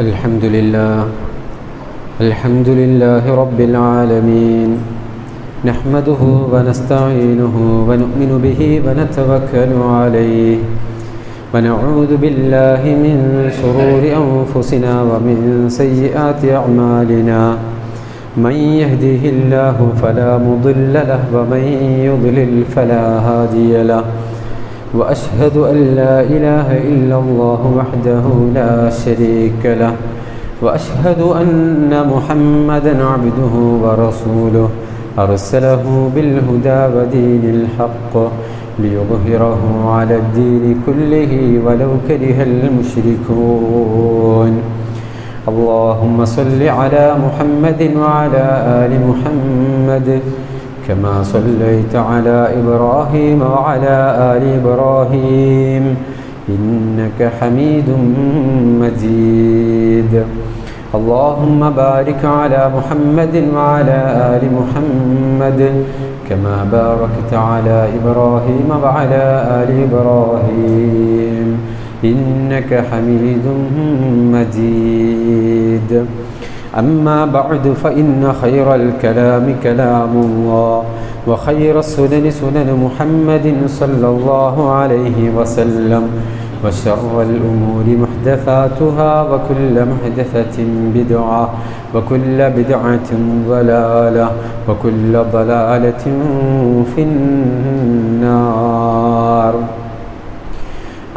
الحمد لله رب العالمين نحمده ونستعينه ونؤمن به ونتوكل عليه ونعوذ بالله من شرور أنفسنا ومن سيئات أعمالنا من يهده الله فلا مضل له ومن يضلل فلا هادي له وأشهد أن لا إله إلا الله وحده لا شريك له وأشهد أن محمدا عبده ورسوله أرسله بالهدى ودين الحق ليظهره على الدين كله ولو كره المشركون اللهم صل على محمد وعلى آل محمد كما صليت على إبراهيم وعلى آل إبراهيم إنك حميد مجيد اللهم بارك على محمد وعلى آل محمد كما باركت على إبراهيم وعلى آل إبراهيم إنك حميد مجيد أما بعد فإن خير الكلام كلام الله وخير السنن سنن محمد صلى الله عليه وسلم وشر الأمور محدثاتها وكل محدثة بدعة وكل بدعة ضلالة وكل ضلالة في النار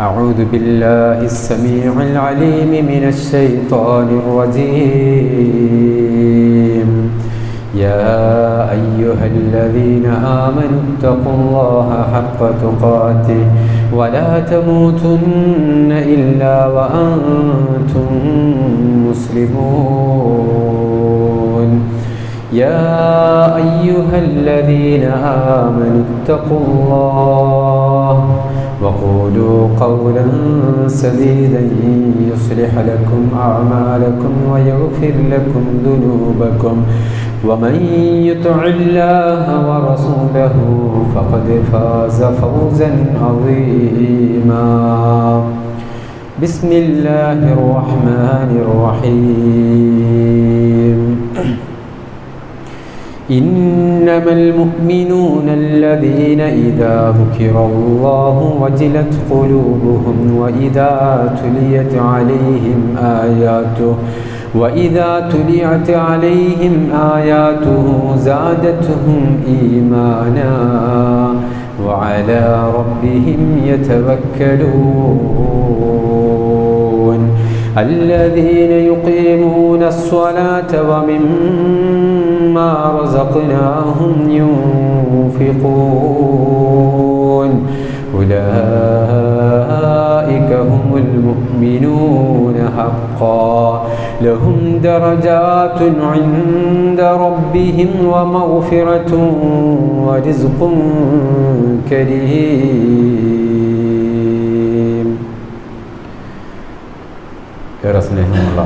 أعوذ بالله السميع العليم من الشيطان الرجيم يا أيها الذين آمنوا اتقوا الله حق تقاته ولا تموتن إلا وأنتم مسلمون يا أيها الذين آمنوا اتقوا الله وقولوا قولا سديدا يصلح لكم أعمالكم ويغفر لكم ذنوبكم ومن يطع الله ورسوله فقد فاز فوزا عظيما بسم الله الرحمن الرحيم إنما المؤمنون الذين إذا ذكر الله وجلت قلوبهم وإذا تليت عليهم آياته زادتهم إيمانا وعلى ربهم يتوكلون الذين يقيمون الصلاة ومما رزقناهم ينفقون أولئك هم المؤمنون حقا لهم درجات عند ربهم ومغفرة ورزق كريم. ഏറെ സ്നേഹമുള്ള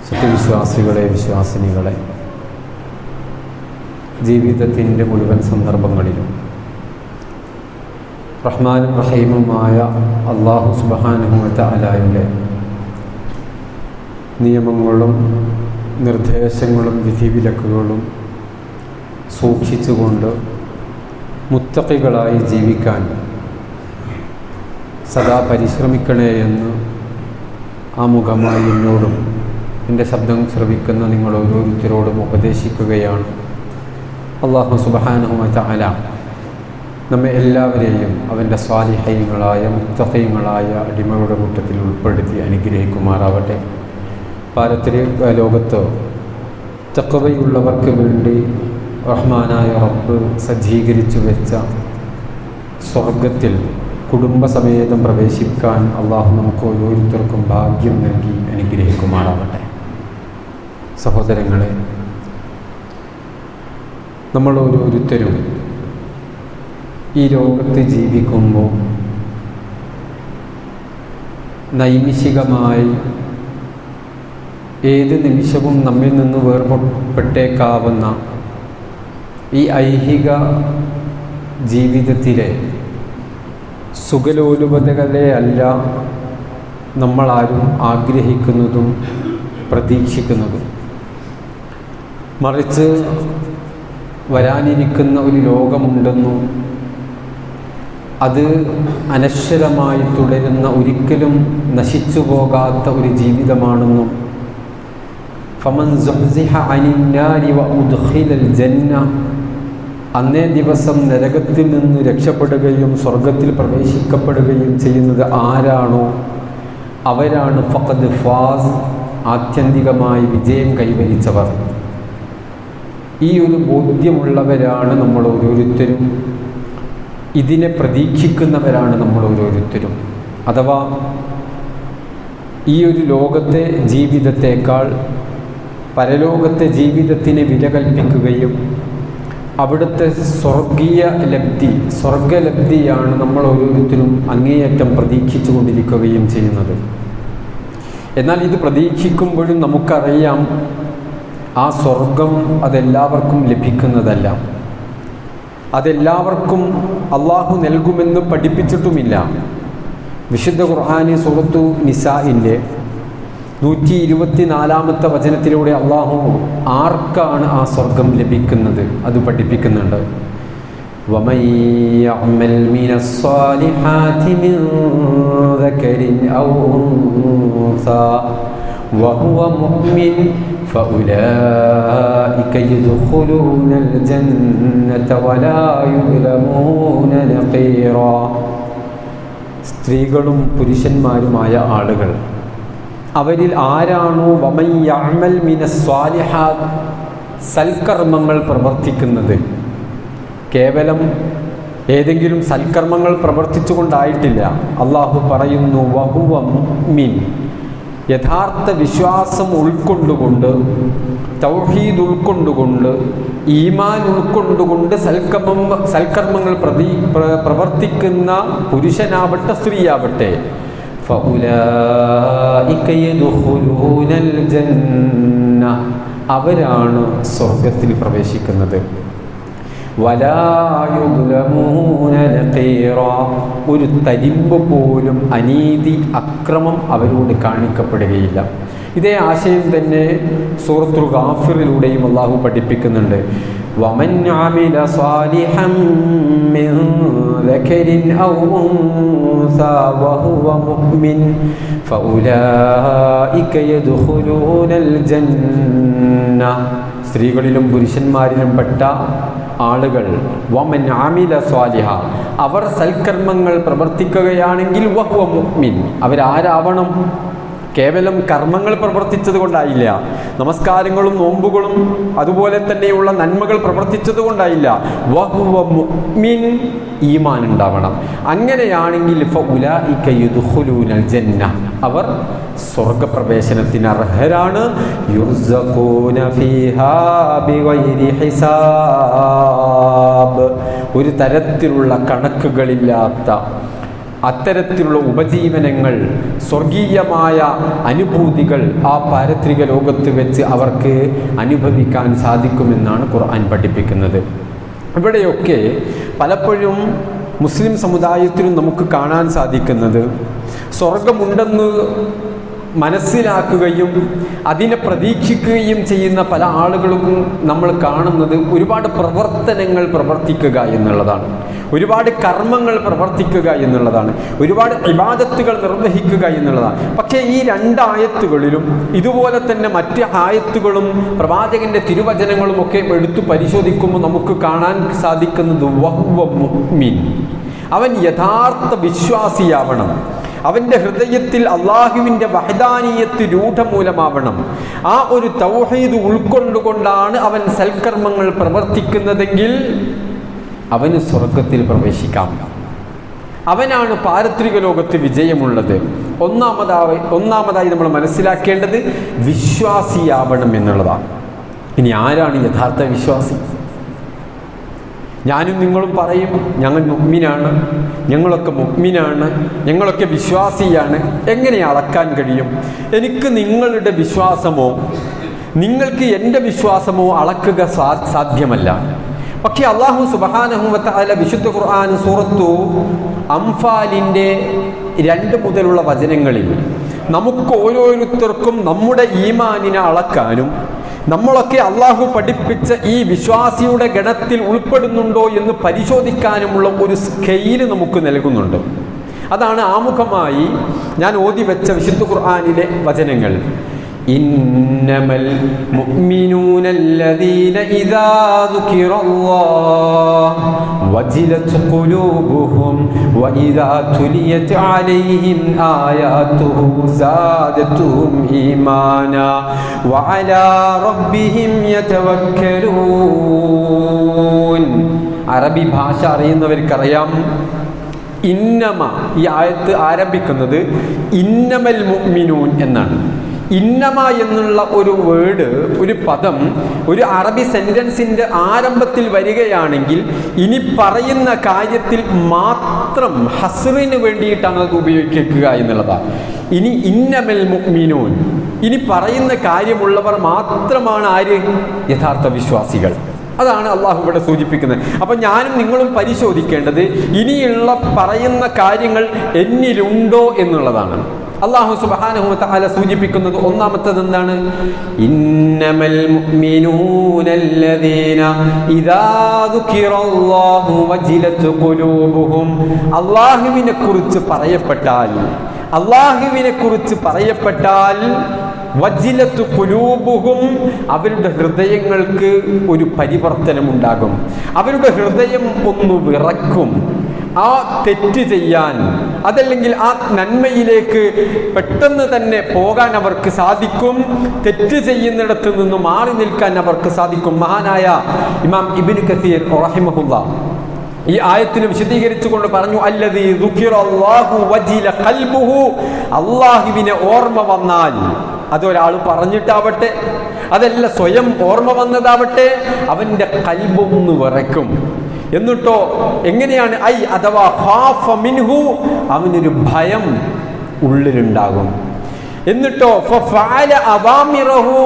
സത്യവിശ്വാസികളെ വിശ്വാസിനികളെ, ജീവിതത്തിൻ്റെ മുഴുവൻ സന്ദർഭങ്ങളിലും റഹ്മാനും റഹീമുമായ അല്ലാഹു സുബ്ഹാനഹു വ തആലയുടെ നിയമങ്ങളും നിർദ്ദേശങ്ങളും വിധിവിലക്കുകളും സൂക്ഷിച്ചുകൊണ്ട് മുത്തഖികളായി ജീവിക്കാൻ സദാ പരിശ്രമിക്കണേ എന്ന് ആമുഖമായി എന്നോടും എൻ്റെ ശബ്ദം ശ്രവിക്കുന്ന നിങ്ങൾ ഓരോരുത്തരോടും ഉപദേശിക്കുകയാണ്. അല്ലാഹു സുബ്ഹാനഹു വ തആല നമ്മെ എല്ലാവരെയും അവൻ്റെ സ്വാലിഹീങ്ങളായ മുത്തഖീങ്ങളായ അടിമകളുടെ കൂട്ടത്തിൽ ഉൾപ്പെടുത്തി അനുഗ്രഹിക്കുമാറാവട്ടെ. പാരത്രിക ലോകത്ത് തഖ്വയുള്ളവർക്ക് വേണ്ടി റഹ്മാനായ റബ്ബ് സജ്ജീകരിച്ചു വെച്ച സ്വർഗത്തിൽ കുടുംബസമേതം പ്രവേശിക്കാൻ അള്ളാഹു നമുക്ക് ഓരോരുത്തർക്കും ഭാഗ്യം നൽകി അനുഗ്രഹിക്കുമാറാവട്ടെ. സഹോദരങ്ങളെ, നമ്മൾ ഓരോരുത്തരും ഈ ലോകത്ത് ജീവിക്കുമ്പോൾ നൈമിഷികമായി ഏത് നിമിഷവും നമ്മിൽ നിന്ന് വേർപെട്ടേക്കാവുന്ന ഈ ഐഹിക ജീവിതത്തിലെ സുഖലോലുപതകളെ അല്ല നമ്മളാരും ആഗ്രഹിക്കുന്നതും പ്രതീക്ഷിക്കുന്നതും. മറിച്ച് വരാനിരിക്കുന്ന ഒരു ലോകമുണ്ടെന്നും അത് അനശ്വരമായി തുടരുന്ന, ഒരിക്കലും നശിച്ചു പോകാത്ത ഒരു ജീവിതമാണെന്നും ഫമൻ സുഹ്സിഹ അനിന്നാരി വഉദ്ഖിലൽ ജന്ന, അന്നേ ദിവസം നരകത്തിൽ നിന്ന് രക്ഷപ്പെടുകയും സ്വർഗത്തിൽ പ്രവേശിക്കപ്പെടുകയും ചെയ്യുന്നത് ആരാണോ അവരാണ് ഫഖദ് ഫാസ്, ആത്യന്തികമായി വിജയം കൈവരിച്ചവർ. ഈ ഒരു ബോധ്യമുള്ളവരാണ് നമ്മൾ ഓരോരുത്തരും, ഇതിനെ പ്രതീക്ഷിക്കുന്നവരാണ് നമ്മൾ ഓരോരുത്തരും. അഥവാ ഈ ഒരു ലോകത്തെ ജീവിതത്തേക്കാൾ പരലോകത്തെ ജീവിതത്തിന് വില കൽപ്പിക്കുകയും അവിടുത്തെ സ്വർഗലബ്ധിയാണ് നമ്മൾ ഓരോരുത്തരും അങ്ങേയറ്റം പ്രതീക്ഷിച്ചു കൊണ്ടിരിക്കുകയും ചെയ്യുന്നത്. എന്നാൽ ഇത് പ്രതീക്ഷിക്കുമ്പോഴും നമുക്കറിയാം ആ സ്വർഗം അതെല്ലാവർക്കും ലഭിക്കുന്നതല്ല, അതെല്ലാവർക്കും അള്ളാഹു നൽകുമെന്ന് പഠിപ്പിച്ചിട്ടുമില്ല. വിശുദ്ധ ഖുർആനി സൂറത്തു നിസാഇൻ്റെ 124-ാമത്തെ വചനത്തിലൂടെ അള്ളാഹു ആർക്കാണ് ആ സ്വർഗം ലഭിക്കുന്നത് അത് പഠിപ്പിക്കുന്നുണ്ട്. وَمَن يَعْمَلْ مِنَ الصَّالِحَاتِ مِن ذَكَرٍ أَوْ أُنثَىٰ وَهُوَ مُؤْمِنٌ فَأُولَٰئِكَ يَدْخُلُونَ الْجَنَّةَ وَلَا يُظْلَمُونَ نَقِيرًا. സ്ത്രീകളും പുരുഷന്മാരുമായ ആളുകൾ, അവരിൽ ആരാണോ വമൻ യഅമൽ മിനസ്സാലിഹാത്ത്, സൽക്കർമ്മങ്ങൾ പ്രവർത്തിക്കുന്നത്, കേവലം ഏതെങ്കിലും സൽക്കർമ്മങ്ങൾ പ്രവർത്തിച്ചുകൊണ്ടായിട്ടില്ല. അള്ളാഹു പറയുന്നു വഹുവ മുഅ്മിൻ, യഥാർത്ഥ വിശ്വാസം ഉൾക്കൊണ്ടുകൊണ്ട്, തൗഹീദ് ഉൾക്കൊണ്ടുകൊണ്ട്, ഈമാൻ ഉൾക്കൊണ്ടുകൊണ്ട് സൽക്കർമ്മങ്ങൾ പ്രവർത്തിക്കുന്ന പുരുഷനാവട്ടെ സ്ത്രീയാവട്ടെ, ഫഉലൈക യദ്ഖുലൂനൽ ജന്ന, അവരാണ് സ്വർഗത്തിൽ പ്രവേശിക്കുന്നത്. വലാ യുദ്ലമൂന നഖീറ, ഒരു തരിമ്പ് പോലും അനീതി, അക്രമം അവരോട് കാണിക്കപ്പെടുകയില്ല. ഇതേ ആശയം തന്നെ സൂറത്തുൽ ഗാഫിറിലൂടെയും അള്ളാഹു പഠിപ്പിക്കുന്നുണ്ട്. വമൻ അമില സാലിഹൻ മിൻ ദകരിൻ ഔ ഉൻസാ വഹുവ മുഅ്മിൻ ഫഉലൈക യദ്ഖുലൂനൽ ജന്ന, സ്ത്രീകളിലും പുരുഷന്മാരിലും പെട്ട ആളുകൾ വമൻ അമില സ്വാലിഹ, അവർ സൽക്കർമ്മങ്ങൾ പ്രവർത്തിക്കുകയാണെങ്കിൽ വഹുവ മുഅ്മിൻ, അവരാരാവണം? കേവലം കർമ്മങ്ങൾ പ്രവർത്തിച്ചത് കൊണ്ടായില്ല, നമസ്കാരങ്ങളും നോമ്പുകളും അതുപോലെ തന്നെയുള്ള നന്മകൾ പ്രവർത്തിച്ചത് കൊണ്ടായില്ല. വഹുവ മുഅ്മിൻ, ഈമാൻ ഉണ്ടാവണം. അങ്ങനെയാണെങ്കിൽ ഫഉലൈക യദ്ഖുലൂനൽ ജന്ന, അവർ സ്വർഗപ്രവേശനത്തിന് അർഹരാണ്. യുർസഖൂന ഫീഹാ ബിഗൈരി ഹിസാബ്, ഒരു തരത്തിലുള്ള കണക്കുകളില്ലാത്ത അത്തരത്തിലുള്ള ഉപജീവനങ്ങൾ, സ്വർഗീയമായ അനുഭൂതികൾ ആ പാരത്രിക ലോകത്ത് വെച്ച് അവർക്ക് അനുഭവിക്കാൻ സാധിക്കുമെന്നാണ് ഖുർആൻ പഠിപ്പിക്കുന്നത്. ഇവിടെയൊക്കെ പലപ്പോഴും മുസ്ലിം സമുദായത്തിലും നമുക്ക് കാണാൻ സാധിക്കുന്നത്, സ്വർഗമുണ്ടെന്ന് മനസ്സിലാക്കുകയും അതിനെ പ്രതീക്ഷിക്കുകയും ചെയ്യുന്ന പല ആളുകൾക്കും നമ്മൾ കാണുന്നത് ഒരുപാട് പ്രവർത്തനങ്ങൾ പ്രവർത്തിക്കുക എന്നുള്ളതാണ്, ഒരുപാട് കർമ്മങ്ങൾ പ്രവർത്തിക്കുക എന്നുള്ളതാണ്, ഒരുപാട് ഇബാദത്തുകൾ നിർവഹിക്കുക എന്നുള്ളതാണ്. പക്ഷേ ഈ രണ്ടായത്തുകളിലും ഇതുപോലെ തന്നെ മറ്റ് ആയത്തുകളും പ്രവാചകന്റെ തിരുവചനങ്ങളും ഒക്കെ എടുത്തു പരിശോധിക്കുമ്പോൾ നമുക്ക് കാണാൻ സാധിക്കുന്നത് വഹുവ മുഅ്മിൻ, അവൻ യഥാർത്ഥ വിശ്വാസിയാവണം, അവൻ്റെ ഹൃദയത്തിൽ അള്ളാഹുവിൻ്റെ വഹദാനിയത്ത് രൂഢമൂലമാവണം. ആ ഒരു തൗഹീദ് ഉൾക്കൊണ്ടുകൊണ്ടാണ് അവൻ സൽക്കർമ്മങ്ങൾ പ്രവർത്തിക്കുന്നതെങ്കിൽ അവന് സ്വർഗത്തിൽ പ്രവേശിക്കാം. അവനാണ് പാരത്രിക ലോകത്ത് വിജയമുള്ളത്. ഒന്നാമതായി നമ്മൾ മനസ്സിലാക്കേണ്ടത് വിശ്വാസിയാവണം എന്നുള്ളതാണ്. ഇനി ആരാണ് യഥാർത്ഥ വിശ്വാസി? ഞാനും നിങ്ങളും പറയും ഞങ്ങൾ മുഅ്മിനാണ്, ഞങ്ങളൊക്കെ മുഅ്മിനാണ്, ഞങ്ങളൊക്കെ വിശ്വാസിയാണ്. എങ്ങനെ അളക്കാൻ കഴിയും? എനിക്ക് നിങ്ങളുടെ വിശ്വാസമോ നിങ്ങൾക്ക് എൻ്റെ വിശ്വാസമോ അളക്കുക സാധ്യമല്ല. പക്ഷേ അല്ലാഹു സുബ്ഹാനഹു വ തആല വിശുദ്ധ ഖുർആൻ സൂറത്തു അംഫാലിൻ്റെ 2 മുതലുള്ള വചനങ്ങളിൽ നമുക്ക് ഓരോരുത്തർക്കും നമ്മുടെ ഈമാനിനെ അളക്കാനും നമ്മളൊക്കെ അള്ളാഹു പഠിപ്പിച്ച ഈ വിശ്വാസിയുടെ ഗണത്തിൽ ഉൾപ്പെടുന്നുണ്ടോ എന്ന് പരിശോധിക്കാനുമുള്ള ഒരു സ്കെയില് നമുക്ക് നൽകുന്നുണ്ട്. അതാണ് ആമുഖമായി ഞാൻ ഓതി വെച്ച വിശുദ്ധ ഖുർആനിലെ വചനങ്ങൾ. ഇന്നമൽ മുഅ്മിനൂനല്ലദീന ഇദാ ദുകിറല്ലാഹു വജിലത് ഖുലൂബുഹും വഇദാ തുലിയത് അലൈഹിം ആയാതുഹു സാദതുഹും ഈമാനാ വഅലാ റബ്ബിഹിം യതവക്കലൂൻ. അറബി ഭാഷ അറിയുന്നവർക്കറിയാം, ഇന്നമ ഈ ആയത്ത് ആരംഭിക്കുന്നത് ഇന്നമൽ മുഅ്മിനൂൻ എന്നാണ്. ഇന്നമ എന്നുള്ള ഒരു വേർഡ്, ഒരു പദം ഒരു അറബി സെന്റൻസിന്റെ ആരംഭത്തിൽ വരികയാണെങ്കിൽ ഇനി പറയുന്ന കാര്യത്തിൽ മാത്രം ഹസ്റിന് വേണ്ടിയിട്ടാണ് അത് ഉപയോഗിക്കുക എന്നുള്ളതാണ്. ഇനി ഇന്നമൽ മുഅ്മിനൂൻ, ഇനി പറയുന്ന കാര്യമുള്ളവർ മാത്രമാണ് ആര്? യഥാർത്ഥ വിശ്വാസികൾ. അതാണ് അള്ളാഹു ഇവിടെ സൂചിപ്പിക്കുന്നത്. അപ്പം ഞാനും നിങ്ങളും പരിശോധിക്കേണ്ടത് ഇനിയുള്ള പറയുന്ന കാര്യങ്ങൾ എന്നിലുണ്ടോ എന്നുള്ളതാണ്. അള്ളാഹു സുബ്ഹാനഹു വ തആല സൂചിപ്പിക്കുന്നത് ഒന്നാമത്തേത് എന്താണ്? ഇന്നമൽ മുഅ്മിനൂനല്ലദീന ഇദാ ദുകിറല്ലാഹു വജിലത് ഖുലൂബുഹും. അള്ളാഹുവിനെ കുറിച്ച് പറയപ്പെട്ടാൽ വജിലത്ത് ഖുലൂബുഹും, അവരുടെ ഹൃദയങ്ങൾക്ക് ഒരു പരിവർത്തനമുണ്ടാകും. അവരുടെ ഹൃദയം ഒന്ന് വിറക്കും. ആ തെറ്റ് ചെയ്യാൻ, അതല്ലെങ്കിൽ ആ നന്മയിലേക്ക് പെട്ടെന്ന് തന്നെ പോകാൻ അവർക്ക് സാധിക്കും. തെറ്റ് ചെയ്യുന്നിടത്ത് നിന്ന് മാറി നിൽക്കാൻ അവർക്ക് സാധിക്കും. മഹാനായ ഇമാം ഇബ്നു കസീർ റഹിമഹുല്ലാഹ് ഈ ആയത്തിനെ വിശദീകരിച്ചുകൊണ്ട് പറഞ്ഞു, അല്ലദീ ദുകിറല്ലാഹു വജില ഖൽബുഹു. അല്ലാഹുവിനെ ഓർമ്മ വന്നാൽ, അതൊരാൾ പറഞ്ഞിട്ടാവട്ടെ, അതല്ല സ്വയം ഓർമ്മ വന്നതാവട്ടെ, അവന്റെ ഖൽബൊന്ന് വിറയ്ക്കും. എന്നിട്ടോ എങ്ങനെയാണ്? ഐ അഥവാ ഖാഫ മിൻഹു, അവനൊരു ഭയം ഉള്ളിലുണ്ടാകും. എന്നിട്ടോ ഫഅല അവാമിറഹു,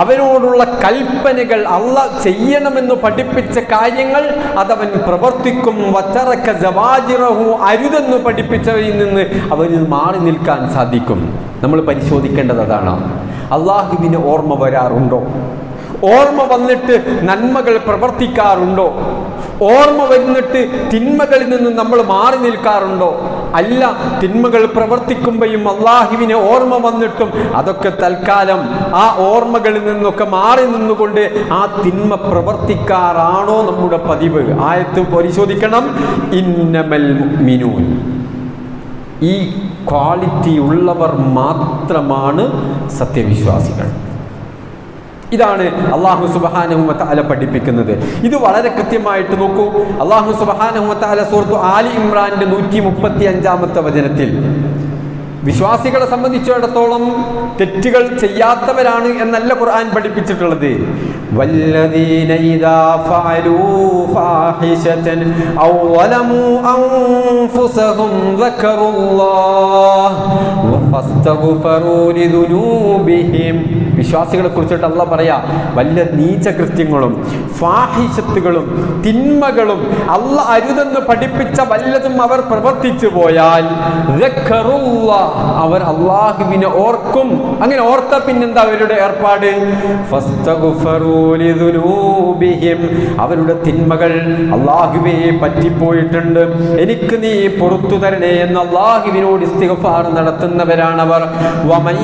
അവനോടുള്ള കൽപ്പനകൾ, അല്ലാഹ് ചെയ്യണമെന്ന് പഠിപ്പിച്ച കാര്യങ്ങൾ അതവൻ പ്രവർത്തിക്കും. വതറക സവാജിറഹു, അരുതെന്ന് പഠിപ്പിച്ചവരിൽ നിന്ന് അവന് മാറി നിൽക്കാൻ സാധിക്കും. നമ്മൾ പരിശോധിക്കേണ്ടത് അതാണ്. അള്ളാഹുവിന് ഓർമ്മ വരാറുണ്ടോ? ഓർമ്മ വന്നിട്ട് നന്മകൾ പ്രവർത്തിക്കാറുണ്ടോ? ഓർമ്മ വന്നിട്ട് തിന്മകളിൽ നിന്ന് നമ്മൾ മാറി നിൽക്കാറുണ്ടോ? അല്ല, തിന്മകൾ പ്രവർത്തിക്കുമ്പോഴും അള്ളാഹുവിനെ ഓർമ്മ വന്നിട്ടും അതൊക്കെ തൽക്കാലം ആ ഓർമ്മകളിൽ നിന്നൊക്കെ മാറി നിന്നുകൊണ്ട് ആ തിന്മ പ്രവർത്തിക്കാറാണോ നമ്മുടെ പതിവ്? ആയത്ത് പരിശോധിക്കണം. ഇന്നമൽ മുഅ്മിനൂൻ, ഈ ക്വാളിറ്റി ഉള്ളവർ മാത്രമാണ് സത്യവിശ്വാസികൾ. ഇതാണ് അല്ലാഹു സുബ്ഹാനഹു വ തആല പഠിപ്പിക്കുന്നത്. ഇത് വളരെ കൃത്യമായിട്ട് നോക്കൂ. അല്ലാഹു സുബ്ഹാനഹു വ തആല സൂറത്ത് ആലി ഇമ്രാന്റെ 135-ാമത്തെ വചനത്തിൽ വിശ്വാസികളെ സംബന്ധിച്ചിടത്തോളം തെറ്റുകൾ ചെയ്യാത്തവരാണ് എന്നല്ല ഖുർആൻ പഠിപ്പിച്ചിട്ടുള്ളത്. വല്ലദീന ഇദാ ഫഅലൂ ഫാഹിശതൻ ഔ വലമൂ അൻഫുസഹും ദക്കറുല്ലാഹ് വഫസ്തഗ്ഫറൂ ലിദുനൂബിഹിം. വിശ്വാസികളെ കുറിച്ചിട്ട് അല്ലാഹ് പറയാ, വല്ല നീചകൃത്യങ്ങളും ഫാഹിശത്തുകളും തിന്മകളും അല്ലാഹ് അരുതെന്ന് പഠിപ്പിച്ച വല്ലതും അവർ പ്രവർത്തിച്ചു പോയാൽ ദക്കറുല്ലാഹ്, അവർ അള്ളാഹുവിനെ ഓർക്കും. അങ്ങനെ ഓർത്ത പിന്നെന്താ അവരുടെ ഏർപ്പാട്? ഫസ്തഗ്ഫറൂ ലിദുനൂബിഹിം, അവരുടെ തിന്മകൾ അള്ളാഹുവേ പറ്റിപ്പോയിട്ടുണ്ട്, എനിക്ക് നീ പുറത്തു തരണേ എന്ന് അള്ളാഹുവിനോട് ഇസ്തിഗ്ഫാർ നടത്തുന്നവരാണവർ. വമൻ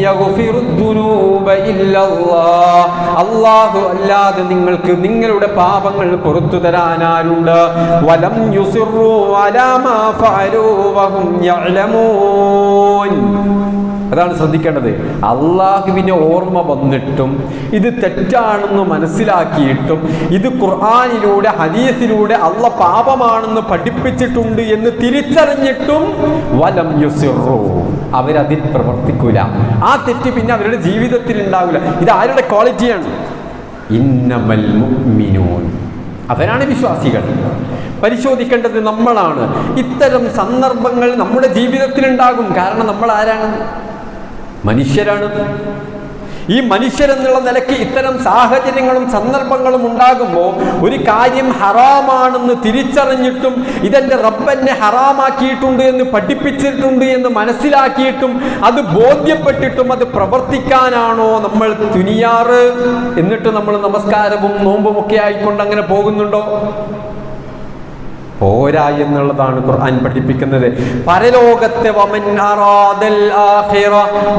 യഗ്ഫിറുദ്ദുനൂബ ഇല്ലല്ലാഹ്, അള്ളാഹു അല്ലാതെ നിങ്ങൾക്ക് നിങ്ങളുടെ പാപങ്ങൾ പുറത്തു തരാനാരുണ്ട്? വലം യുസിറൂ അലാ മാ ഫഅലൂ വഹും യഅലമൂൻ. അതാണ് ശ്രദ്ധിക്കേണ്ടത്. അള്ളാഹുവിനെ ഓർമ്മ വന്നിട്ടും ഇത് തെറ്റാണെന്ന് മനസ്സിലാക്കിയിട്ടും ഇത് ഖുർആനിലൂടെ ഹദീസിലൂടെ അള്ളാഹ് പാപമാണെന്ന് പഠിപ്പിച്ചിട്ടുണ്ട് എന്ന് തിരിച്ചറിഞ്ഞിട്ടും വലം യുസിറൂ, അവരതിൽ പ്രവർത്തിക്കൂല. ആ തെറ്റ് പിന്നെ അവരുടെ ജീവിതത്തിൽ ഉണ്ടാവില്ല. ഇത് ആരുടെ ക്വാളിറ്റിയാണ്? ഇന്നമൽ മുഅ്മിനൂൻ, അവരാണ് വിശ്വാസികൾ. പരിശോധിക്കേണ്ടത് നമ്മളാണ്. ഇത്തരം സന്ദർഭങ്ങൾ നമ്മുടെ ജീവിതത്തിൽ ഉണ്ടാകും. കാരണം നമ്മൾ ആരാണ്? മനുഷ്യരാണ്. ഈ മനുഷ്യരെന്നുള്ള നിലയ്ക്ക് ഇത്തരം സാഹചര്യങ്ങളും സന്ദർഭങ്ങളും ഉണ്ടാകുമ്പോൾ ഒരു കാര്യം ഹറാമാണെന്ന് തിരിച്ചറിഞ്ഞിട്ടും ഇതെന്റെ റബ്ബെന്നെ ഹറാമാക്കിയിട്ടുണ്ട് എന്ന് പഠിപ്പിച്ചിട്ടുണ്ട് എന്ന് മനസ്സിലാക്കിയിട്ടും അത് ബോധ്യപ്പെട്ടിട്ടും അത് പ്രവർത്തിക്കാനാണോ നമ്മൾ തുനിയാറ്? എന്നിട്ട് നമ്മൾ നമസ്കാരവും നോമ്പും ഒക്കെ ആയിക്കൊണ്ട് അങ്ങനെ പോകുന്നുണ്ടോ? പോരാ എന്നുള്ളതാണ് ഖുർആൻ പഠിപ്പിക്കുന്നത്. പരലോകത്തെ വമൻ അറാദൽ ആഖിറ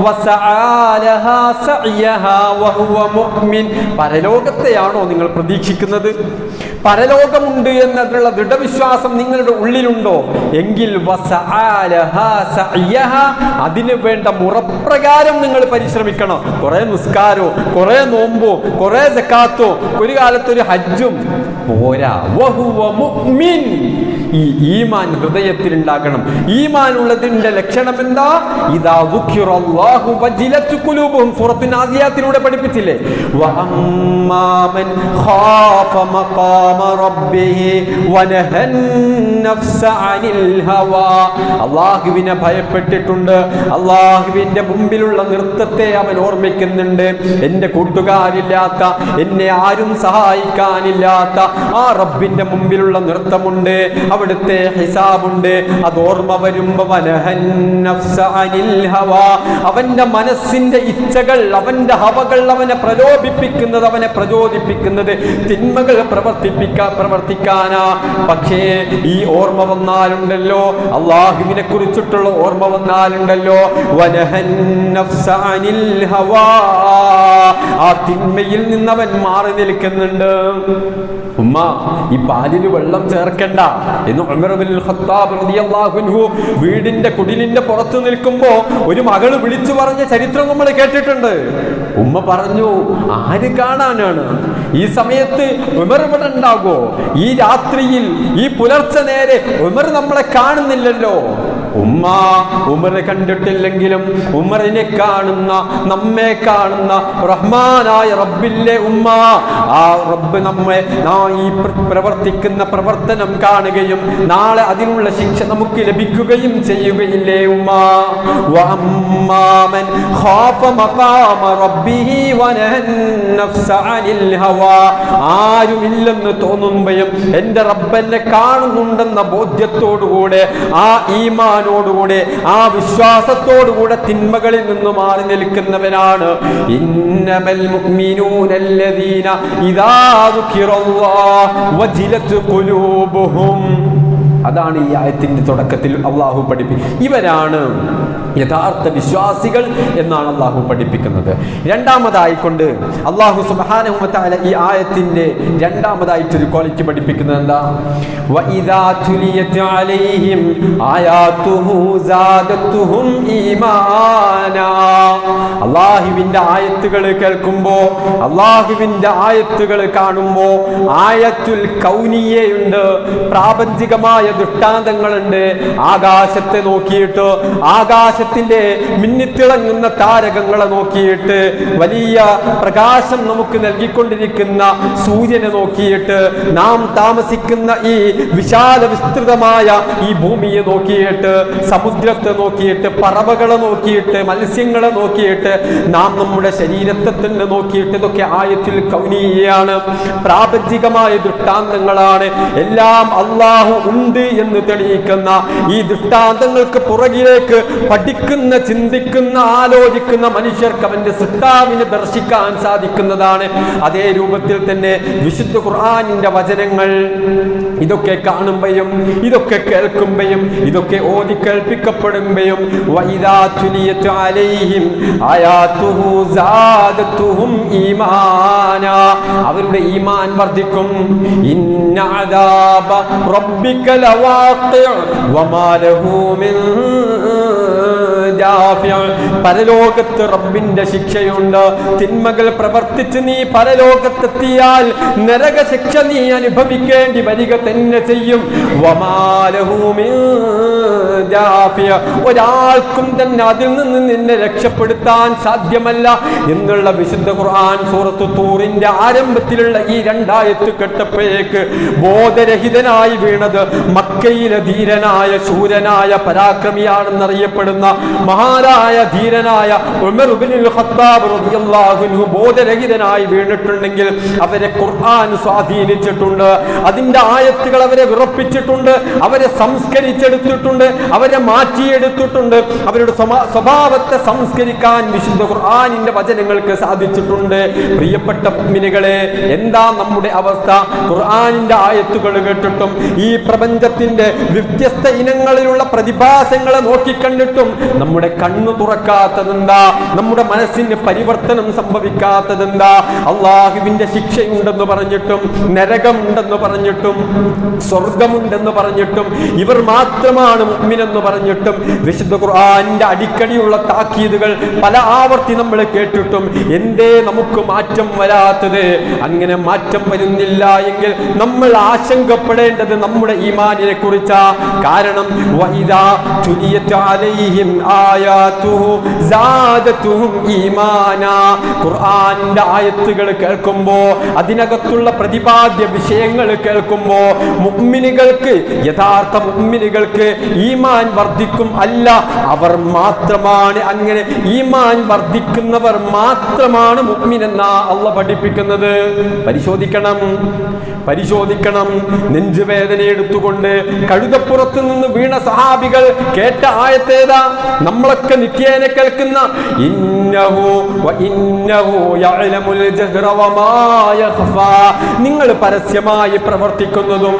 വസആലഹാ സഅയഹാ വഹുവ മുഅ്മിൻ, പരലോകത്തെയാണോ നിങ്ങൾ പ്രതീക്ഷിക്കുന്നത്? പരലോകമുണ്ട് എന്നതിലുള്ള ദൃഢവിശ്വാസം നിങ്ങളുടെ ഉള്ളിലുണ്ടോ? എങ്കിൽ വസആലഹാ സഅയഹാ, അതിനു വേണ്ട മുറപ്രകാരം നിങ്ങൾ പരിശ്രമിക്കണം. കുറെ നിസ്കാരോ, കുറെ നോമ്പോ, കുറെ സക്കാത്തോ, ഒരു കാലത്തൊരു ഹജ്ജും പോരാ. വഹുവ മുഅ്മിൻ, ഈ ഈമാൻ ഹൃദയത്തിൽ ഉണ്ടാകണം. ഈമാൻ ഉള്ളതിന്റെ ലക്ഷണം എന്താ? ഇദാ ദുഖിറല്ലാഹു വജിലത് ഖുലൂബുഹും, സൂറത്തുൻ നാസിയാത്തിലൂടെ പഠിപ്പിച്ചില്ലേ? വഅമ്മാ മൻ ഖാഫ മഖാമ റബ്ബിഹി വനഹൻ നഫ്സ അനിൽ ഹവാ, അല്ലാഹുവിനെ ഭയപ്പെട്ടിട്ടുണ്ട്, അല്ലാഹുവിന്റെ മുമ്പിലുള്ള നൃത്തത്തെ അവൻ ഓർമ്മിക്കുന്നുണ്ട്. എന്റെ കൂട്ടുകാരില്ലാത്ത, എന്നെ ആരും സഹായിക്കാനില്ലാത്ത ആ റബ്ബിന്റെ മുമ്പിലുള്ള നൃത്തമുണ്ട്, അവിടുത്തെ ഹിസാബുണ്ട്. അത് ഓർമ്മ വരുമ്പോ അവന്റെ മനസ്സിന്റെ ഇച്ഛകൾ, അവന്റെ ഹവകൾ അവനെ പ്രലോഭിപ്പിക്കുന്നത്, അവനെ പ്രചോദിപ്പിക്കുന്നത് തിന്മകൾ പ്രവർത്തിക്കാനാ. പക്ഷേ ഈ ഓർമ്മ വന്നാലുണ്ടല്ലോ, അള്ളാഹുവിനെ കുറിച്ചിട്ടുള്ള ഓർമ്മ വന്നാലുണ്ടല്ലോ, ആ തിന്മയിൽ നിന്നവൻ മാറി നിൽക്കുന്നുണ്ട്. ഉമ്മ, ഈ പാലിന് വെള്ളം ചേർക്കണ്ട എന്ന് ഉമർ ഇബ്നുൽ ഖത്താബ് റളിയല്ലാഹു അൻഹു വീടിന്റെ കുടിലിന്റെ പുറത്ത് നിൽക്കുമ്പോ ഒരു മകള് വിളിച്ചു പറഞ്ഞ ചരിത്രം നമ്മൾ കേട്ടിട്ടുണ്ട്. ഉമ്മ പറഞ്ഞു, ആര് കാണാനാണ് ഈ സമയത്ത് ഉമർ ഇവിടെ ഉണ്ടാകോ? ഈ രാത്രിയിൽ, ഈ പുലർച്ചെ നേരെ ഉമർ നമ്മളെ കാണുന്നില്ലല്ലോ. ഉമർ കണ്ടിട്ടില്ലെങ്കിലും ഉമറിനെ കാണുന്ന, നമ്മെ കാണുന്ന റഹ്മാനായ റബ്ബില്ലേ ഉമ്മ, ആ റബ്ബ് നമ്മെ ഈ പ്രവർത്തിക്കുന്ന പ്രവർത്തനം കാണുകയും നാളെ അതിനുള്ള ശിക്ഷ നമുക്ക് ലഭിക്കുകയും ചെയ്യുകയില്ലേ ഉമ്മ? വഅമ്മാമൻ ഖാഫ മഖാമ റബ്ബിഹി വനഹൻ നഫ്സ അനിൽ ഹവാ, ആരുമില്ലെന്ന് തോന്നുമ്പോഴും എന്റെ റബ്ബെന്നെ കാണുന്നുണ്ടെന്ന ബോധ്യത്തോടുകൂടെ, ആ ഈമാനോടുകൂടെ, ആ വിശ്വാസത്തോടുകൂടെ തിന്മകളിൽ നിന്ന് മാറി നിൽക്കുന്നവനാണ്. ഇന്നമൽ മുഅ്മിനൂനല്ലദീന ഇദാ ദുഖിറല്ലാഹു വജിലത് ഖുലൂബുഹും, അതാണ് ഈ ആയത്തിന്റെ തുടക്കത്തിൽ അള്ളാഹു ഇവരാണ് യഥാർത്ഥ വിശ്വാസികൾ എന്നാണ് അള്ളാഹു പഠിപ്പിക്കുന്നത്. രണ്ടാമതായിക്കൊണ്ട് അള്ളാഹു സുബ്ഹാനഹു വ തആല ഈ ആയത്തിന്റെ രണ്ടാമതായിട്ടൊരു ക്വാളിറ്റി പഠിപ്പിക്കുന്നത് എന്താ? വഇദാ തുലിയത് അലൈഹിം ആയാതുഹു സാദത്തുഹും ഈമാനാ, അള്ളാഹുവിന്റെ ആയത്തുകൾ കേൾക്കുമ്പോ, അള്ളാഹുവിന്റെ ആയത്തുകൾ കാണുമ്പോ, ആയത്തുൽ കൗനിയയുണ്ട്, പ്രാപഞ്ചികമായ ദൃഷ്ടാന്തങ്ങളുണ്ട്. ആകാശത്തെ നോക്കിയിട്ട്, ആകാശത്തിന്റെ മിന്നിത്തിളങ്ങുന്ന താരകങ്ങളെ നോക്കിയിട്ട്, വലിയ പ്രകാശം നമുക്ക് നൽകിക്കൊണ്ടിരിക്കുന്ന സൂര്യനെ നോക്കിയിട്ട്, നാം താമസിക്കുന്ന ഈ വിശാല വിസ്തൃതമായ ഈ ഭൂമിയെ നോക്കിയിട്ട്, സമുദ്രത്തെ നോക്കിയിട്ട്, പറവകളെ നോക്കിയിട്ട്, മത്സ്യങ്ങളെ നോക്കിയിട്ട്, നാം നമ്മുടെ ശരീരത്തെ തന്നെ നോക്കിയിട്ട്, ഇതൊക്കെ ആയത്തുൽ കൗനിയാണ്, പ്രാപഞ്ചികമായ ദൃഷ്ടാന്തങ്ങളാണ്. എല്ലാം അള്ളാഹു ഉണ്ട് എന്ന് തെളിയിക്കുന്ന ഈ ദൃഷ്ടാന്തങ്ങൾക്ക് പുറകിലേക്ക് പഠിക്കുന്ന, ചിന്തിക്കുന്ന, ആലോചിക്കുന്ന മനുഷ്യർക്ക് അവന്റെ സൃഷ്ടാവിനെ ദർശിക്കാൻ സാധിക്കുന്നതാണ്. അതേ രൂപത്തിൽ തന്നെ വിശുദ്ധ ഖുർആനിന്റെ വചനങ്ങൾ ഇതൊക്കെ കാണുമ്പോഴും, ഇതൊക്കെ കേൾക്കുമ്പോഴും, ഇതൊക്കെ ഓതി കേൾപ്പിക്കപ്പെടുമ്പോഴും, വഇദാ തുലിയത് അലൈഹിം ആയാതുഹു സാദത്തുഹും ഈമാനാ, അവരുടെ ഈമാൻ വർദ്ധിക്കും. ഇന്ന അദാബ റബ്ബിക ലവാഖിഉ വമാ ലഹു മിൻ ദാഫിഅ, പരലോകത്ത് റബ്ബിന്റെ ശിക്ഷയുണ്ട്. തിന്മകൾ പ്രവർത്തിച്ച് നീ പരലോകത്തെത്തിയാൽ നരക ശിക്ഷ നീ അനുഭവിക്കേണ്ടി വരിക തന്നെ ചെയ്യും. വമാ ലഹു മിൻ ദാഫിഅ, ഒരാൾക്കും തന്നെ അതിൽ നിന്ന് നിന്നെ രക്ഷപ്പെടുത്താൻ സാധ്യമല്ല എന്നുള്ള വിശുദ്ധ ഖുർആൻ സൂറത്ത് തൂറിന്റെ ആരംഭത്തിലുള്ള ഈ രണ്ടായത്ത് കേട്ടപ്പോഴേക്ക് ബോധരഹിതനായി വീണത് മക്കയിലെ ധീരനായ, ശൂരനായ, പരാക്രമിയാണെന്നറിയപ്പെടുന്ന മഹാനായ ധീരനായ ഉമർ ഇബ്നുൽ ഖത്താബ് റളിയല്ലാഹു അൻഹു ബോധരഹിതനായി വീണിട്ടുണ്ടെങ്കിൽ അവരെ ഖുർആൻ സ്വാധീനിച്ചിട്ടുണ്ട്. അതിന്റെ ആയത്തുകൾ അവരെ വിറപ്പിച്ചിട്ടുണ്ട്, അവരെ സംസ്കരിച്ചെടുത്തിട്ടുണ്ട്, അവരെ മാറ്റിയെടുത്തിട്ടുണ്ട്. അവരുടെ സ്വഭാവത്തെ സംസ്കരിക്കാൻ വിശുദ്ധ ഖുർആനിന്റെ വചനങ്ങൾക്ക് സാധിച്ചിട്ടുണ്ട്. പ്രിയപ്പെട്ട മുഅ്മിനുകളെ, എന്താ നമ്മുടെ അവസ്ഥ? ഖുർആനിന്റെ ആയത്തുകൾ കേട്ടിട്ടും ഈ പ്രപഞ്ചത്തിന്റെ വ്യത്യസ്ത ഇനങ്ങളിലുള്ള പ്രതിഭാസങ്ങളെ നോക്കിക്കണ്ടിട്ടും നമ്മുടെ കണ്ണു തുറക്കാത്തതെന്താ? നമ്മുടെ മനസ്സിന് പരിവർത്തനം സംഭവിക്കാത്തതെന്താ? അള്ളാഹുവിന്റെ ശിക്ഷയുണ്ടെന്ന് പറഞ്ഞിട്ടും നരകമുണ്ടെന്ന് പറഞ്ഞിട്ടും സ്വർഗമുണ്ടെന്ന് പറഞ്ഞിട്ടും ഇവർ മാത്രമാണ് മുഅ്മിനെന്ന് പറഞ്ഞിട്ടും വിശുദ്ധ ഖുർആനിന്റെ അടിക്കടിയുള്ള താക്കീതുകൾ പല ആവർത്തി നമ്മൾ കേട്ടിട്ടും എന്തേ നമുക്ക് മാറ്റം വരാത്തത്? അങ്ങനെ മാറ്റം വരുന്നില്ല എങ്കിൽ നമ്മൾ ആശങ്കപ്പെടേണ്ടത് നമ്മുടെ ഈമാനിനെ കുറിച്ചാ. കാരണം വഇദാ തുലിയത് അലൈഹിം ആയാതുഹു സാദതുഹും ഈമാനാ. ഖുർആനിന്റെ ആയത്തുകൾ കേൾക്കുമ്പോ, അതിനകത്തുള്ള പ്രതിപാദ്യ വിഷയങ്ങൾ കേൾക്കുമ്പോ മുഅ്മിനുകൾക്ക്, യഥാർത്ഥ മുഅ്മിനുകൾക്ക് ഈമാൻ വർദ്ധിക്കും. അല്ല, അവർ മാത്രമാണ് അങ്ങനെ ഈമാൻ വർദ്ധിക്കുന്നവർ മാത്രമാണ് മുഅ്മിൻ എന്നാ അല്ലാഹു പഠിപ്പിക്കുന്നത്. പരിശോധിക്കണം. നെഞ്ചുവേദന എടുത്തുകൊണ്ട് കഴുതപ്പുറത്ത് നിന്ന് വീണ സഹാബികൾ കേട്ട ആയത്തേതാ? നമ്മളൊക്കെ നിത്യേന കേൾക്കുന്ന ഇന്നഹു വഇന്നഹു യഅലമുൽ ജഹ്റ വമാ യഖ്ഫാ. നിങ്ങൾ പരസ്യമായി പ്രവർത്തിക്കുന്നതും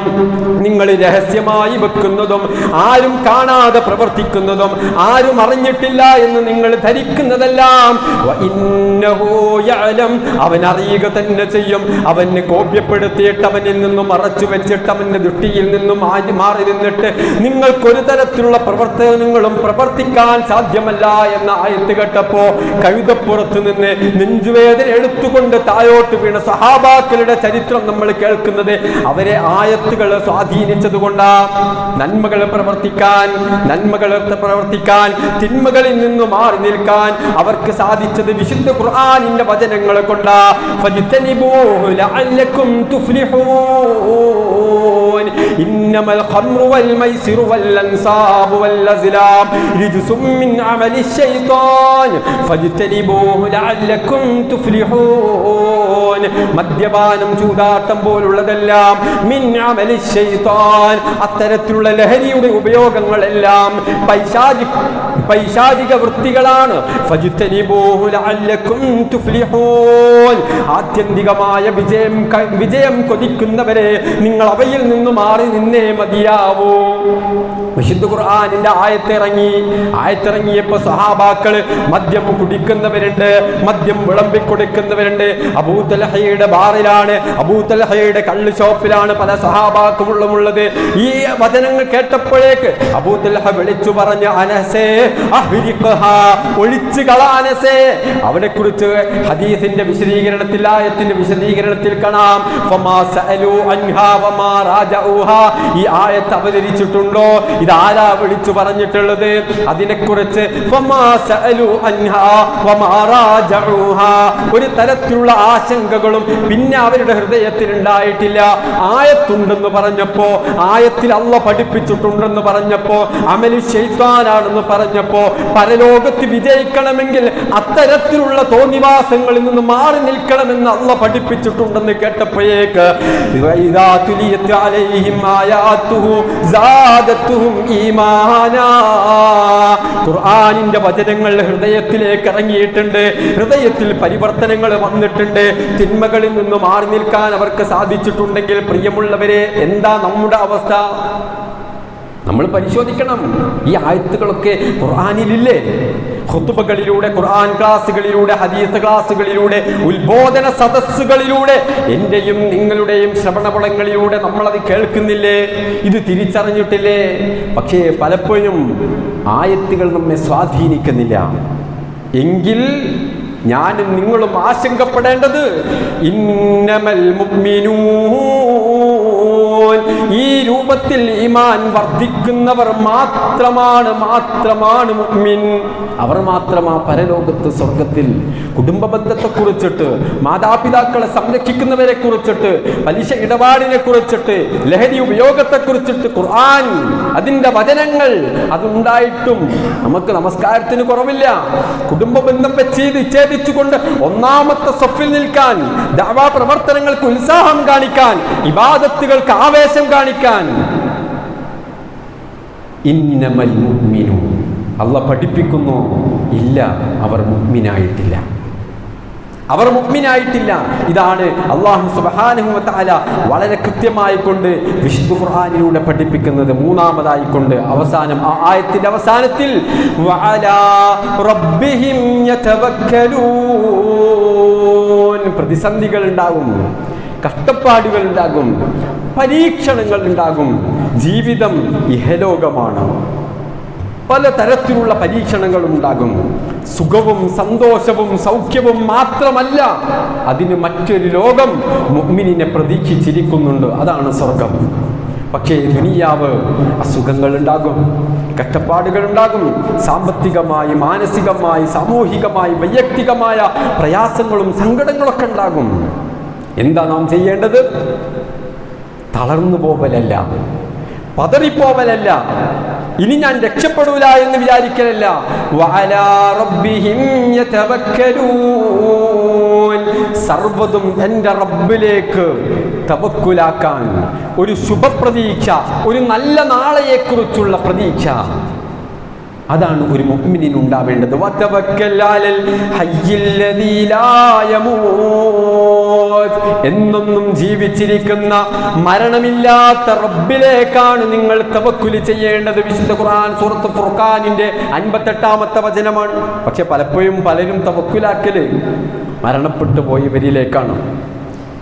നിങ്ങൾ രഹസ്യമായി വെക്കുന്നതും ആരും കാണാതെ പ്രവർത്തിക്കുന്നതും ആരും അറിഞ്ഞിട്ടില്ല എന്ന് നിങ്ങൾ ധരിക്കുന്നതെല്ലാം വഇന്നഹു യഅലം, അവൻ അറിയുക തന്നെ ചെയ്യും. അവന് കോപ്യപ്പെടുത്തിയിട്ട് അവനിൽ നിന്നും മറച്ചു വെച്ചിട്ട് അവന്റെ ദൃഷ്ടിയിൽ നിന്നും മാറി നിന്നിട്ട് നിങ്ങൾക്കൊരു തരത്തിലുള്ള പ്രവർത്തനങ്ങളും പ്രവർത്തിക്കാൻ സാധ്യമല്ല എന്ന ആയത്ത് കേട്ടപ്പോ കഴുതപ്പുറത്ത് നിന്ന് നെഞ്ചുവേദന എടുത്തുകൊണ്ട് താഴോട്ട് വീണ സഹാബാക്കളുടെ ചരിത്രം നമ്മൾ കേൾക്കുന്നത് അവരെ ആയത്തുകൾ സ്വാധീനിച്ചത് കൊണ്ടാ. നന്മകൾ പ്രവർത്തിക്കാൻ, തിന്മകളിൽ നിന്ന് മാറി നിൽക്കാൻ അവർക്ക് സാധിച്ചത് വിശുദ്ധ ഖുർആനിന്റെ വചനങ്ങൾ കൊണ്ടാ. ഫജ്തനിബൂഹു ലഅല്ലകും തുഫ്ലിഹൂൻ. ഇന്നമൽ ഖംറു വൽ മൈസിറു വൽ അൻസാബു വൽ അസ്ലാം റിജ്സും മിൻ അമലി ശൈത്താൻ ഫജ്തനിബൂഹു ലഅല്ലകും തുഫ്ലിഹൂൻ. മദ്യപാനം, ചൂതാട്ടം പോലുള്ളതെല്ലാം മിൻ അമലി ശൈത്താൻ, അത്തരത്തിലുള്ള ലഹരിയുടെ ഉപയോഗങ്ങളെല്ലാം പൈശാചിക വൃത്തികളാണ്. ഫജ്തനിബൂഹു ലഅല്ലകും തുഫ്ലിഹൂൻ. ആത്യന്തികമായ വിജയം കൊതിക്കുന്നവരെ നിങ്ങൾ അവയിൽ നിന്ന് മാറി നിന്നേ മതിയാവൂ. വിശുദ്ധ ഖുർആനിന്റെ ആയത്തിറങ്ങിയപ്പോ സഹാബാക്കള് മദ്യം കുടിക്കുന്നവരുണ്ട്, മദ്യം വിളമ്പി കൊടുക്കുന്നവരുണ്ട്. അബൂ തൽഹയുടെ ബാറിലാണ്, അബൂ തൽഹയുടെ കള്ള് ഷോപ്പിലാണ് പല സഹാബാക്കളുള്ളത്. ഈ വചനങ്ങൾ കേട്ടപ്പോഴേക്ക് അബൂ തൽഹ വിളിച്ചു പറഞ്ഞ അനസേ അഹ്രിഖഹാ, ഒഴിച്ചു കള അനസേ. അവിടെ കുറിച്ച് ഹദീസിന്റെ വിശദീകരണത്തിൽ, ആയത്തിന്റെ വിശദീകരണത്തിൽ കാണാം ഫമാ സഅലു അൻഹാ വമാ രാജഊഹാ. ഈ ആയത്ത് അവതരിച്ചിട്ടുണ്ടോ? ഇതാരാ വിളിച്ചു പറഞ്ഞിട്ടുള്ളത്? അതിനെക്കുറിച്ച് ഫമാ സഅലു അൻഹാ വമാ രാജഊഹാ, ഒരു തരത്തിലുള്ള ആശങ്കകളും പിന്നെ അവരുടെ ഹൃദയത്തിൽ ഉണ്ടായിട്ടില്ല. ആയത്തുണ്ടെന്ന് പറഞ്ഞപ്പോ, ആയത്തിൽ അല്ലാഹു പഠിപ്പിച്ചിട്ടുണ്ടെന്ന് പറഞ്ഞപ്പോ, അമലു ശൈത്താനാണെന്ന് പറഞ്ഞപ്പോ, പരലോകത്ത് വിജയിക്കണമെങ്കിൽ അത്തരത്തിലുള്ള തോന്നിവാസങ്ങളിൽ നിന്ന് മാറി നിൽക്കണമെന്ന് അല്ലാഹു പഠിപ്പിച്ചിട്ടുണ്ടെന്ന് കേട്ടപ്പോഴേക്ക് ഇദാ തുലിയത് അലൈഹിം ആയാതുഹു സാദതുഹും ഈമാനാ. ഖുർആനിന്റെ വചനങ്ങൾ ഹൃദയത്തിലേക്ക് ഇറങ്ങിയിട്ടുണ്ട്, ഹൃദയത്തിൽ പരിവർത്തനങ്ങൾ വന്നിട്ടുണ്ട്. തിന്മകളിൽ നിന്ന് മാറി നിൽക്കാൻ അവർക്ക് സാധിച്ചിട്ടുണ്ടെങ്കിൽ പ്രിയമുള്ളവരെ, എന്താ നമ്മുടെ അവസ്ഥ? നമ്മൾ പരിശോധിക്കണം. ഈ ആയത്തുകളൊക്കെ ഖുർആനിലില്ലേ? ഖുതുബകളിലൂടെ, ഖുർആൻ ക്ലാസുകളിലൂടെ, ഹദീസ് ക്ലാസുകളിലൂടെ, ഉത്ബോധന സദസ്സുകളിലൂടെ, എന്റെയും നിങ്ങളുടെയും ശ്രവണപടങ്ങളിലൂടെ നമ്മളത് കേൾക്കുന്നില്ലേ? ഇത് തിരിച്ചറിഞ്ഞിട്ടില്ലേ? പക്ഷേ പലപ്പോഴും ആയത്തുകൾ നമ്മെ സ്വാധീനിക്കുന്നില്ല. എങ്കിൽ ഞാനും നിങ്ങളും ആശങ്കപ്പെടേണ്ടത് ഇന്നമൽ മുഅ്മിനൂൻ, ഈ രൂപത്തിൽ ഈമാൻ വർദ്ധിക്കുന്നവർ മാത്രമാണ് മുഅ്മിൻ. അവർ മാത്രമാ പരലോകത്ത് സ്വർഗത്തിൽ കുടുംബ ബന്ധത്തെക്കുറിച്ചിട്ട്, മാതാപിതാക്കളെ സംരക്ഷിക്കുന്നവരെ കുറിച്ചിട്ട്, പലിശ ഇടപാടിനെ കുറിച്ചിട്ട്, ലഹരി ഉപയോഗത്തെക്കുറിച്ചിട്ട് ഖുർആൻ അതിൻ്റെ വചനങ്ങൾ അതുണ്ടായിട്ടും നമുക്ക് നമസ്കാരത്തിന് കുറവില്ല. കുടുംബ ബന്ധം വിച്ഛേദിച്ചുകൊണ്ട് ഒന്നാമത്തെ സഫിൽ നിൽക്കാൻ, ദഅവാ പ്രവർത്തനങ്ങൾക്ക് ഉത്സാഹം കാണിക്കാൻ, ഇബാദത്തുകൾക്ക് ആവേശം കാണിക്കാൻ. ഇന്നമൽ മുഅ്മിനൂൻ അല്ലാഹ് പഠിപ്പിക്കുന്നു, ഇല്ല, അവർ മുഅ്മിനായിട്ടില്ല. ഇതാണ് അല്ലാഹു സുബ്ഹാനഹു വ തആല വളരെ കൃത്യമായി കൊണ്ട് വിശുദ്ധ ഖുർആനിലൂടെ പഠിപ്പിക്കുന്നത്. മൂന്നാമതായി കൊണ്ട് അവസാനം ആ ആയത്തിന്റെ അവസാനത്തിൽ വഅലാ റബ്ബിഹിം യതവക്കലൂൻ, പ്രതിസന്ധികൾ ഉണ്ടാകും, കഷ്ടപ്പാടുകൾ ഉണ്ടാകും, പരീക്ഷണങ്ങൾ ഉണ്ടാകും. ജീവിതം ഇഹലോകമാണ്. പല തരത്തിലുള്ള പരീക്ഷണങ്ങളും ഉണ്ടാകും. സുഖവും സന്തോഷവും സൗഖ്യവും മാത്രമല്ല, അതിന് മറ്റൊരു ലോകം മുഅ്മിനിനെ പ്രതീക്ഷിച്ചിരിക്കുന്നുണ്ട്. അതാണ് സ്വർഗം. പക്ഷേ ദുനിയാവ് അസുഖങ്ങൾ ഉണ്ടാകും, കഷ്ടപ്പാടുകൾ ഉണ്ടാകും. സാമ്പത്തികമായി, മാനസികമായി, സാമൂഹികമായി, വൈയക്തികമായ പ്രയാസങ്ങളും സങ്കടങ്ങളൊക്കെ ഉണ്ടാകും. എന്താ നാം ചെയ്യേണ്ടത്? തളർന്നു പോവലല്ല, പതറിപ്പോവലല്ല, ഇനി ഞാൻ രക്ഷപ്പെടൂല എന്ന് വിചാരിക്കലല്ല. വഅലാ റബ്ബിഹിം യതവക്കലൂൻ, സർവ്വതും എൻ്റെ റബ്ബിലേക്ക് തവക്കുലാക്കാൻ, ഒരു ശുഭപ്രതീക്ഷ, ഒരു നല്ല നാളെയെക്കുറിച്ചുള്ള പ്രതീക്ഷ, അതാണ് ഒരു മുഅ്മിനിന് ഉണ്ടാവേണ്ടത്. വതവക്കൽ അലൽ ഹയ്യിൽ ലദീ ലാ യമൂത്, എന്നെന്നും ജീവിച്ചിരിക്കുന്ന മരണമില്ലാത്ത റബ്ബിലേക്കാണ് നിങ്ങൾ തവക്കുൽ ചെയ്യേണ്ടത്. വിശുദ്ധ ഖുർആൻ സൂറത്ത് ഫുർഖാനിന്റെ 58-ാമത്തെ വചനമാണ്. പക്ഷെ പലപ്പോഴും പലരും തവക്കുലാക്കല് മരണപ്പെട്ടു പോയവരിലേക്കാണ്,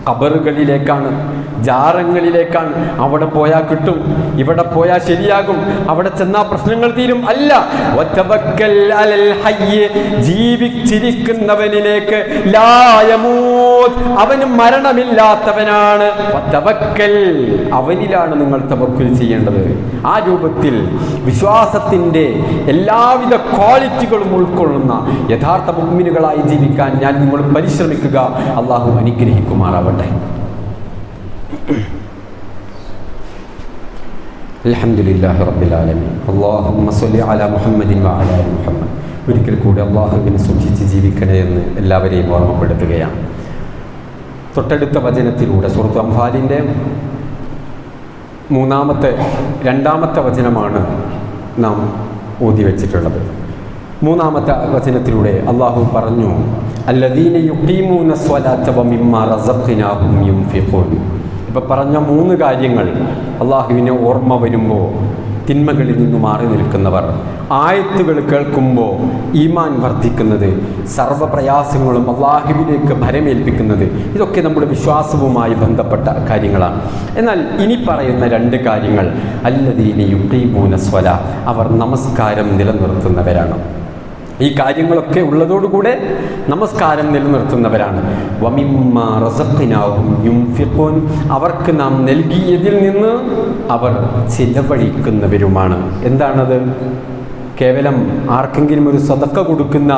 ഖബറുകളിലേക്കാണ്, ജാറങ്ങളിലേക്കാണ്. അവിടെ പോയാൽ കിട്ടും, ഇവിടെ പോയാൽ ശരിയാകും, അവിടെ ചെന്നാ പ്രശ്നങ്ങൾ തീരും. അല്ല, വതവക്കൽ അലൽ ഹയ്യ്, ജീവിച്ചിരിക്കുന്നവനിലേക്ക്, ലാ യമൂത്, അവന് മരണമില്ലാത്തവനാണ്. വതവക്കൽ, അവനിലാണ് നിങ്ങൾ തവക്കുൽ ചെയ്യേണ്ടത്. ആ രൂപത്തിൽ വിശ്വാസത്തിന്റെ എല്ലാവിധ ക്വാളിറ്റികളും ഉൾക്കൊള്ളുന്ന യഥാർത്ഥ മുഅ്മിനുകളായി ജീവിക്കാൻ ഞാൻ നിങ്ങൾ പരിശ്രമിക്കുക. അല്ലാഹു അനുഗ്രഹിക്കുമാറാവട്ടെ. അൽഹംദുലില്ലാഹി റബ്ബിൽ ആലമീൻ. അല്ലാഹുമ്മ സ്വല്ലി അലാ മുഹമ്മദിൻ വഅലാ ആലി മുഹമ്മദ്. ഒരിക്കൽ കൂടി അല്ലാഹുവിനെ സൂക്ഷിച്ച് ജീവിക്കണേ എന്ന് എല്ലാവരെയും ഓർമ്മപ്പെടുത്തുകയാണ്. തൊട്ടടുത്ത വചനത്തിലൂടെ സൂറത്ത് അംഫാലിൻ്റെ 2-ാമത്തെ വചനമാണ് നാം ഓതി വെച്ചിട്ടുള്ളത്. 3-ാമത്തെ വചനത്തിലൂടെ അല്ലാഹു പറഞ്ഞു, അല്ലദീന യുഖീമൂന സ്വലാത്ത വമിമ്മാ റസഖ്നാഹും യുൻഫിഖൂൻ. ഇപ്പം പറഞ്ഞ 3 കാര്യങ്ങൾ അല്ലാഹുവിനെ ഓർമ്മ വരുമ്പോൾ തിന്മകളിൽ നിന്ന് മാറി നിൽക്കുന്നവർ, ആയത്തുകൾ കേൾക്കുമ്പോൾ ഈമാൻ വർദ്ധിക്കുന്നത്, സർവ്വപ്രയാസങ്ങളും അല്ലാഹുവിലേക്ക് ഭരമേൽപ്പിക്കുന്നത്, ഇതൊക്കെ നമ്മുടെ വിശ്വാസവുമായി ബന്ധപ്പെട്ട കാര്യങ്ങളാണ്. എന്നാൽ ഇനി പറയുന്ന 2 കാര്യങ്ങൾ, അല്ലദീന യുഖീമൂന സ്വലാ, അവർ നമസ്കാരം നിലനിർത്തുന്നവരാണ്. ഈ കാര്യങ്ങളൊക്കെ ഉള്ളതോടുകൂടെ നമസ്കാരം നിലനിർത്തുന്നവരാണ്. വമിമ്മാ റസഖ്നാഹും യുൻഫിഖൂൻ, അവർക്ക് നാം നൽകിയതിൽ നിന്ന് അവർ ചിലവഴിക്കുന്നവരുമാണ്. എന്താണത്? കേവലം ആർക്കെങ്കിലും ഒരു സദക്ക കൊടുക്കുന്ന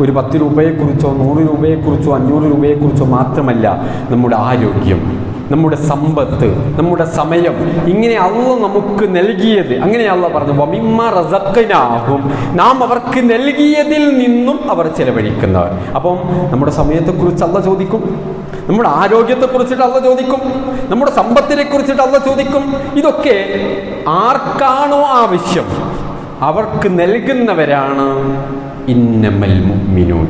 ഒരു 10 രൂപയെക്കുറിച്ചോ 100 രൂപയെക്കുറിച്ചോ 500 രൂപയെക്കുറിച്ചോ മാത്രമല്ല, നമ്മുടെ ആരോഗ്യം, നമ്മുടെ സമ്പത്ത്, നമ്മുടെ സമയം, ഇങ്ങനെ അല്ലാഹു നമുക്ക് നൽകിയത്. അങ്ങനെ അല്ലാഹു പറഞ്ഞു, വമിമ്മാ റസഖ്നാഹും, നാം അവർക്ക് നൽകിയതിൽ നിന്നും അവർ ചെലവഴിക്കുന്നവർ. അപ്പം നമ്മുടെ സമയത്തെക്കുറിച്ച് അല്ലാഹു ചോദിക്കും, നമ്മുടെ ആരോഗ്യത്തെക്കുറിച്ചിട്ട് അല്ലാഹു ചോദിക്കും, നമ്മുടെ സമ്പത്തിനെ കുറിച്ചിട്ട് അല്ലാഹു ചോദിക്കും. ഇതൊക്കെ ആർക്കാണോ ആവശ്യം അവർക്ക് നൽകുന്നവരാണ് ഇന്നമൽ മുഅ്മിനൂൻ.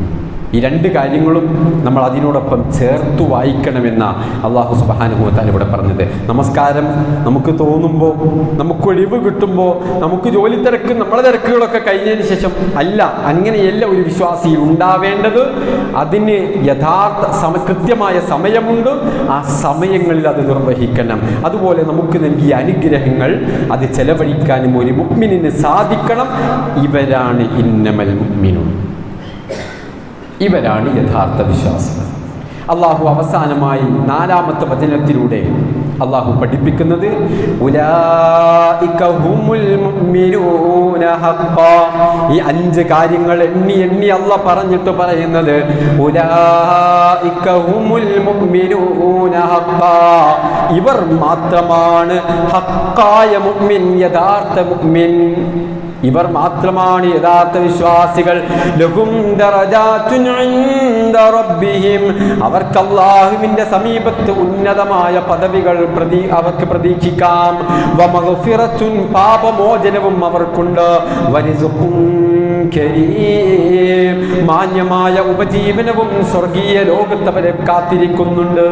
ഈ 2 കാര്യങ്ങളും നമ്മൾ അതിനോടൊപ്പം ചേർത്തു വായിക്കണമെന്ന അല്ലാഹു സുബ്ഹാനഹു വ തആല ഇവിടെ പറഞ്ഞത്. നമസ്കാരം നമുക്ക് തോന്നുമ്പോൾ, നമുക്ക് ഒഴിവ് കിട്ടുമ്പോൾ, നമുക്ക് ജോലി തിരക്ക്, നമ്മളെ തിരക്കുകളൊക്കെ കഴിഞ്ഞതിന് ശേഷം അല്ല, അങ്ങനെയല്ല ഒരു വിശ്വാസി ഉണ്ടാവേണ്ടത്. അതിന് കൃത്യമായ സമയമുണ്ട്. ആ സമയങ്ങളിൽ അത് നിർവഹിക്കണം. അതുപോലെ നമുക്ക് നൽകിയ അനുഗ്രഹങ്ങൾ അത് ചെലവഴിക്കാനും ഒരു മുഅ്മിനിന് സാധിക്കണം. ഇവരാണ് ഇന്നമൽ മുഅ്മിനൂൻ, ഇവരാണ് യഥാർത്ഥ വിശ്വാസികൾ. അള്ളാഹു അവസാനമായി 4-ാമത്തെ വചനത്തിലൂടെ അള്ളാഹു പഠിപ്പിക്കുന്നത് ഉലൈക ഹുമുൽ മുഅ്മിനൂന ഹഖ്ഖാ. ഈ 5 കാര്യങ്ങൾ എണ്ണി അള്ളാഹ് പറഞ്ഞിട്ട് പറയുന്നത് ഉലൈക ഹുമുൽ മുഅ്മിനൂന ഹഖ്ഖാ. ഇവർ മാത്രമാണ് ഹഖ്ഖായ മുഅ്മിൻ, യഥാർത്ഥ മുഅ്മിൻ. ഇവർ മാത്രമാണ് യഥാർത്ഥ വിശ്വാസികൾ. ലഹും ദറജാതുൻ ഇൻദ റബ്ബിഹിം. അവർക്ക് അല്ലാഹുവിന്റെ സമീപത്ത് ഉന്നതമായ പദവികൾ അവർക്ക് പ്രതീക്ഷിക്കാം. വമഗ്ഫിറത്തുൻ, പാപമോചനവും അവർക്കുണ്ട്. വരിസുഖുൻ കരീം, മാന്യമായ ഉപജീവനവും സ്വർഗീയ ലോകത്ത് അവരെ കാത്തിരിക്കുന്നുണ്ട്.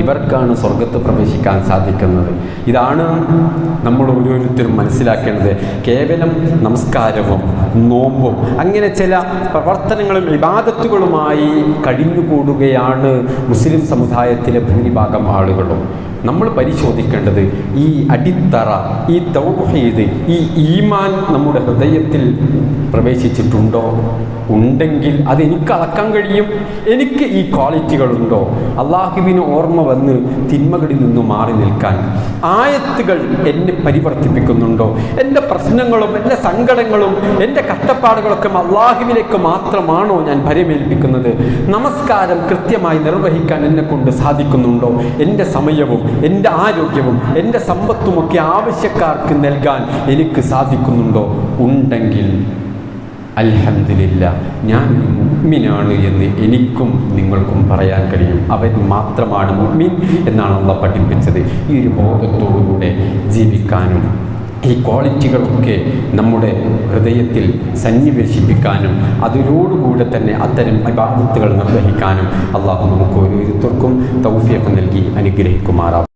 ഇവർക്കാണ് സ്വർഗത്ത് പ്രവേശിക്കാൻ സാധിക്കുന്നത്. ഇതാണ് നമ്മൾ ഓരോരുത്തരും മനസ്സിലാക്കേണ്ടത്. കേവലം നമസ്കാരവും നോമ്പും അങ്ങനെ ചില പ്രവർത്തനങ്ങളും ഇബാദത്തുകളുമായി കഴിഞ്ഞുകൂടുകയാണ് മുസ്ലിം സമുദായത്തിലെ ഭൂരിഭാഗം ആളുകളും. നമ്മൾ പരിശോധിക്കേണ്ടത് ഈ അടിത്തറ, ഈ തൗഹീദ്, ഈ ഈമാൻ നമ്മുടെ ഹൃദയത്തിൽ പ്രവേശിച്ചിട്ടുണ്ടോ? ഉണ്ടെങ്കിൽ അതെനിക്ക് അളക്കാൻ കഴിയും. എനിക്ക് ഈ ക്വാളിറ്റികളുണ്ടോ? അള്ളാഹുവിന് ഓർമ്മ വന്ന് തിന്മകളിൽ നിന്ന് മാറി നിൽക്കാൻ ആയത്തുകൾ എന്നെ പരിവർത്തിപ്പിക്കുന്നുണ്ടോ? എൻ്റെ പ്രശ്നങ്ങളും എൻ്റെ സങ്കടങ്ങളും എൻ്റെ കഷ്ടപ്പാടുകളൊക്കെ അള്ളാഹുവിലേക്ക് മാത്രമാണോ ഞാൻ ഭരമേൽപ്പിക്കുന്നത്? നമസ്കാരം കൃത്യമായി നിർവഹിക്കാൻ എന്നെ കൊണ്ട് സാധിക്കുന്നുണ്ടോ? എൻ്റെ സമയവും എൻ്റെ ആരോഗ്യവും എൻ്റെ സമ്പത്തുമൊക്കെ ആവശ്യക്കാർക്ക് നൽകാൻ എനിക്ക് സാധിക്കുന്നുണ്ടോ? ഉണ്ടെങ്കിൽ അൽഹംദുലില്ലാ, ഞാൻ മുഅ്മിനാണ് എന്ന് എനിക്കും നിങ്ങൾക്കും പറയാൻ കഴിയും. അവൻ മാത്രമാണ് മുഅ്മിൻ എന്നാണ് അല്ലാഹ് പഠിപ്പിച്ചത്. ഈ ഒരു ബോധത്തോടുകൂടെ ജീവിക്കാനും ഈ ക്വാളിറ്റികളൊക്കെ നമ്മുടെ ഹൃദയത്തിൽ സന്നിവേശിപ്പിക്കാനും അതിനോടുകൂടെ തന്നെ അത്തരം ഇബാദത്തുകൾ നിർവഹിക്കാനും അല്ലാഹു നമുക്ക് ഓരോരുത്തർക്കും തൗഫീഖ് നൽകി അനുഗ്രഹിക്കുമാറാവട്ടെ.